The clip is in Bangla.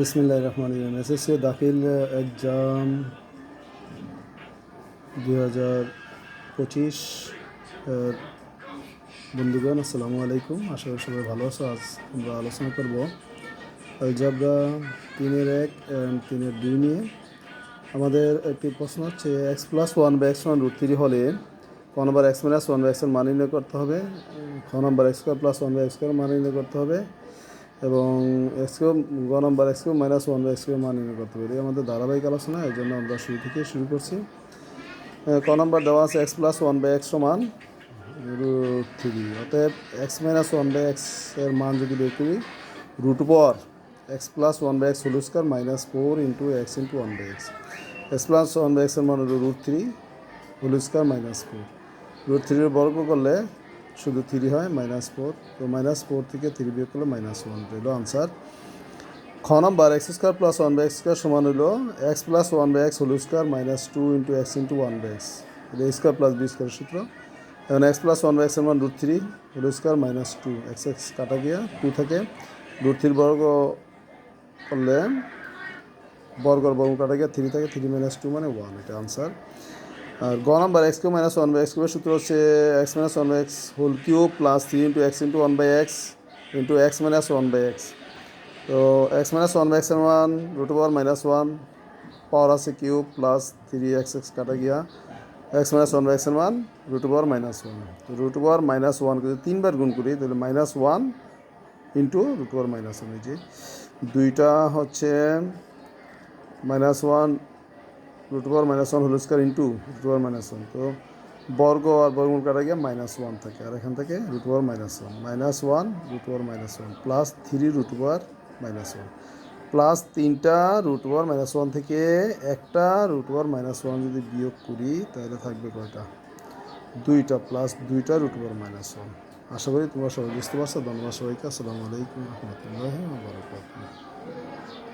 বিসমিল্লাহির রহমানির রহিম। এসএসসি দাখিল এক্সাম 2025 এর বন্ধুগণ, আসসালামু আলাইকুম। আশা করি সবাই ভালো আছো। আজ আমরা আলোচনা করব অলজেব্রা 3-1 এবং 3-2 নিয়ে। আমাদের একটি প্রশ্ন হচ্ছে x+1/x1√3 হলে ক নম্বর x-1/x এর মান নির্ণয় করতে হবে, খ নম্বর x²+1/x² মান নির্ণয় করতে হবে এবং গ নম্বর x³ -1/x² মান নির্ণয় করতে হবে। আমাদের ধারাবাহিক আলোচনা, এই জন্য আমরা শুরু থেকে শুরু করছি। ক নম্বর দেওয়া আছে x+1/x সমান √3। অতএব x-1/x এর মান যদি বের করি, x+1/x whole square -4 × x × 1/x। x+1/x এর মান হলো √3 হোল স্কয়ার -4। √3 এর বর্গ করলে শুধু 3 হয়, -4। তো -4 থেকে 3 বিয়োগ করলে -1 হলো আনসার। খ নম্বর x² + 1/x² সমান হলো x+1/x whole square -2 × x × 1/x। এটা স্কয়ার প্লাস বি স্কয়ার সূত্র। এখন x+1/x এর মান √3 হোল স্কয়ার -2, x কাটা গিয়া 2 থাকে, √3 বর্গ করলে বর্গ কাটা গিয়া 3 থাকে, 3 - 2 মানে 1, এটা আনসার। আর গ নম্বর x³ -1/x³ সূত্র হচ্ছে x-1/x whole cube plus 3 × x × 1/x × x - 1/x। তো x-1/x এর মান √1 পাওয়ার আছে কিউব প্লাস 3x কাটা গিয়া x - 1/x এর মান √1। তো √1 যদি 3 বার গুণ করি তাহলে -1 × √1। এই যে দুইটা হচ্ছে -1 √1 হোল স্কয়ার ইন্টু √1। তো বর্গ আর বর্গমূল কাটা গিয়ে -1 থাকে, আর এখান থেকে √1 √1 প্লাস 3 √1 প্লাস 3টা √1 থেকে একটা √1 যদি বিয়োগ করি তাহলে থাকবে কয়টা? 2টা, প্লাস 2টা √1। আশা করি তোমরা সবাই বুঝতে পারছো। ধন্যবাদ সবাইকে। আসসালামু আলাইকুম রহমতুল্লাহি ওয়া বারাকাতুহু।